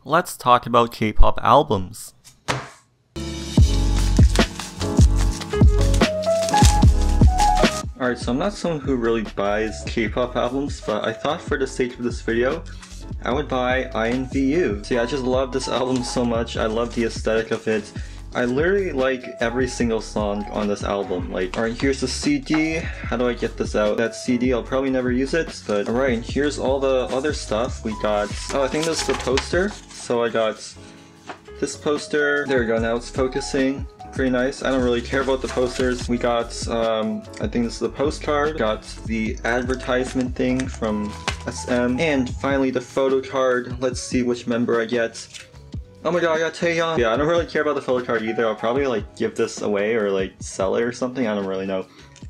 let's talk about K-pop albums. Alright, so I'm not someone who really buys K-pop albums, but I thought for the sake of this video, I would buy INVU. So yeah, I just love this album so much. I love the aesthetic of it. I literally like every single song on this album. Like, alright, here's the CD. How do I get this out? That CD, I'll probably never use it, but alright, here's all the other stuff. We got, oh, I think this is the poster. So I got this poster. There we go, now it's focusing. Pretty nice. I don't really care about the posters. We got, I think this is the postcard. Got the advertisement thing from SM. And finally the photo card. Let's see which member I get. Oh my god, I got Taehyung! Yeah, I don't really care about the photo card either. I'll probably like give this away or like sell it or something. I don't really know.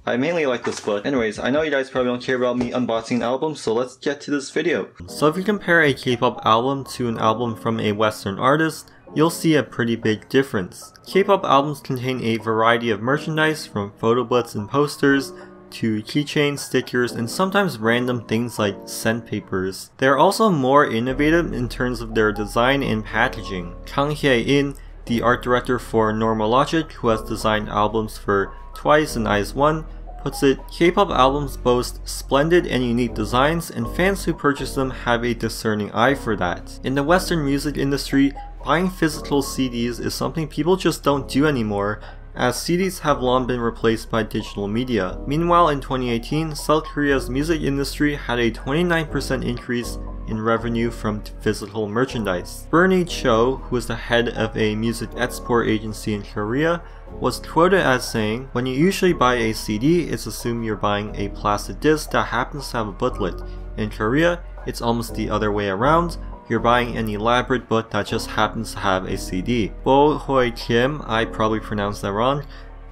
I mainly like this book. Anyways, I know you guys probably don't care about me unboxing an album, so let's get to this video. So if you compare a K-pop album to an album from a Western artist, you'll see a pretty big difference. K-pop albums contain a variety of merchandise, from photo books and posters, to keychains, stickers, and sometimes random things like scent papers. They are also more innovative in terms of their design and packaging. Kang Hye-in, the art director for Normal Logic, who has designed albums for Twice and IZ*ONE, puts it, K-pop albums boast splendid and unique designs, and fans who purchase them have a discerning eye for that. In the Western music industry, buying physical CDs is something people just don't do anymore, as CDs have long been replaced by digital media. Meanwhile, in 2018, South Korea's music industry had a 29% increase in revenue from physical merchandise. Bernie Cho, who is the head of a music export agency in Korea, was quoted as saying, "When you usually buy a CD, it's assumed you're buying a plastic disc that happens to have a booklet. In Korea, it's almost the other way around. You're buying an elaborate book that just happens to have a CD." Bo Hoi Kim, I probably pronounced that wrong,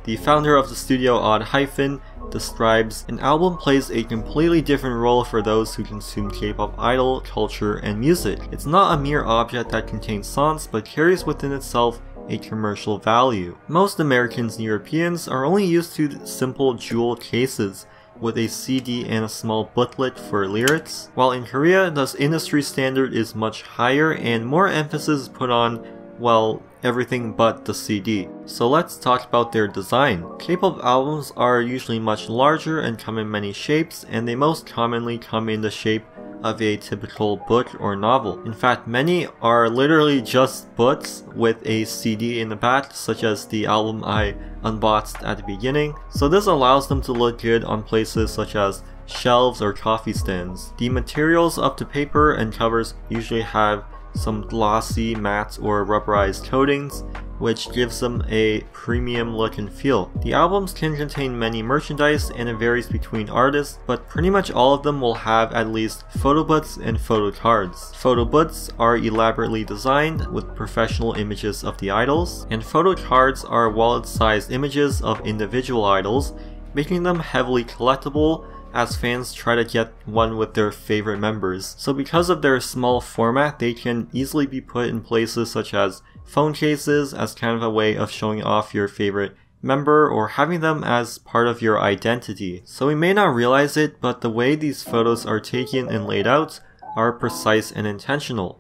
the founder of the studio Odd Hyphen, describes, "An album plays a completely different role for those who consume K-pop idol culture and music. It's not a mere object that contains songs, but carries within itself a commercial value." Most Americans and Europeans are only used to simple jewel cases with a CD and a small booklet for lyrics, while in Korea the industry standard is much higher and more emphasis is put on, well, everything but the CD. So let's talk about their design. K-pop albums are usually much larger and come in many shapes, and they most commonly come in the shape of a typical book or novel. In fact, many are literally just books with a CD in the back, such as the album I unboxed at the beginning. So this allows them to look good on places such as shelves or coffee stands. The materials of the paper and covers usually have some glossy, matte, or rubberized coatings, which gives them a premium look and feel. The albums can contain many merchandise, and it varies between artists, but pretty much all of them will have at least photo books and photo cards. Photo books are elaborately designed with professional images of the idols, and photo cards are wallet-sized images of individual idols, making them heavily collectible as fans try to get one with their favorite members. So because of their small format, they can easily be put in places such as phone cases, as kind of a way of showing off your favorite member or having them as part of your identity. So we may not realize it, but the way these photos are taken and laid out are precise and intentional.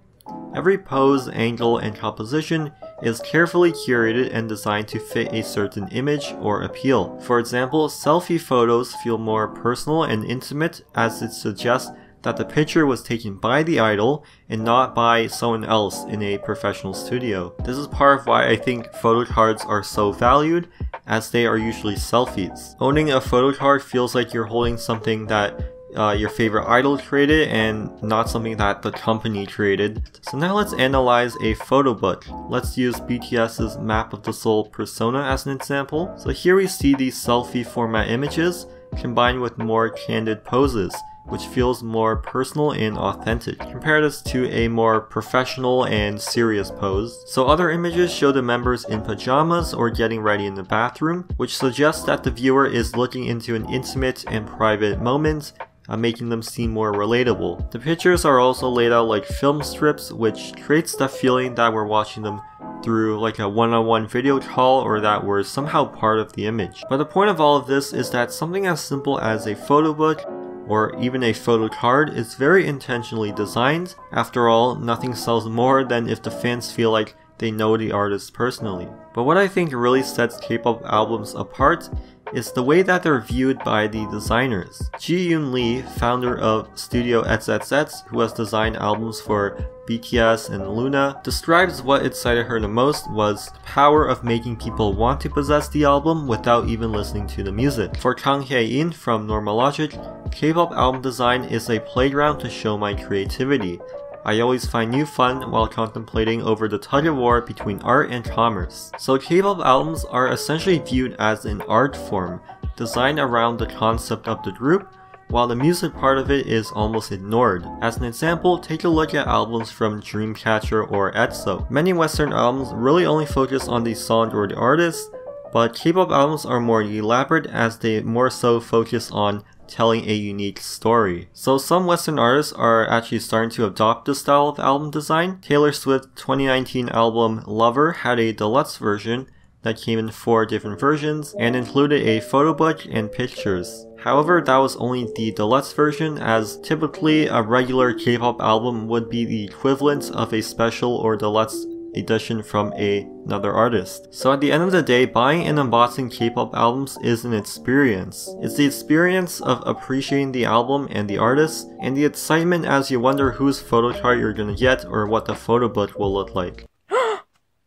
Every pose, angle, and composition is carefully curated and designed to fit a certain image or appeal. For example, selfie photos feel more personal and intimate, as it suggests that the picture was taken by the idol and not by someone else in a professional studio. This is part of why I think photo cards are so valued, as they are usually selfies. Owning a photo card feels like you're holding something that your favorite idol created and not something that the company created. So now let's analyze a photo book. Let's use BTS's Map of the Soul persona as an example. So here we see these selfie format images combined with more candid poses, which feels more personal and authentic. Compare this to a more professional and serious pose. So other images show the members in pajamas or getting ready in the bathroom, which suggests that the viewer is looking into an intimate and private moment, making them seem more relatable. The pictures are also laid out like film strips, which creates the feeling that we're watching them through like a one-on-one video call, or that we're somehow part of the image. But the point of all of this is that something as simple as a photo book or even a photo card is very intentionally designed. After all, nothing sells more than if the fans feel like they know the artist personally. But what I think really sets K-pop albums apart is the way that they're viewed by the designers. Ji-yoon Lee, founder of Studio XXX, who has designed albums for BTS and Luna, describes what excited her the most was the power of making people want to possess the album without even listening to the music. For Kang Hae-in from Normal Logic, K-pop album design is a playground to show my creativity. I always find new fun while contemplating over the tug-of-war between art and commerce. So K-pop albums are essentially viewed as an art form, designed around the concept of the group, while the music part of it is almost ignored. As an example, take a look at albums from Dreamcatcher or EXO. Many Western albums really only focus on the song or the artist, but K-pop albums are more elaborate as they more so focus on telling a unique story. So some Western artists are actually starting to adopt this style of album design. Taylor Swift's 2019 album Lover had a deluxe version that came in 4 different versions and included a photo book and pictures. However, that was only the deluxe version, as typically a regular K-pop album would be the equivalent of a special or deluxe edition from another artist. So at the end of the day, buying and unboxing K-pop albums is an experience. It's the experience of appreciating the album and the artist, and the excitement as you wonder whose photo card you're gonna get or what the photo book will look like.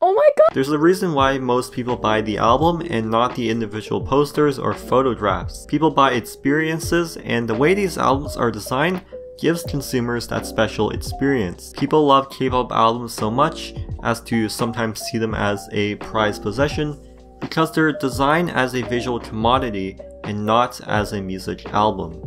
Oh my god! There's a reason why most people buy the album and not the individual posters or photographs. People buy experiences, and the way these albums are designed gives consumers that special experience. People love K-pop albums so much as to sometimes see them as a prized possession because they're designed as a visual commodity and not as a music album.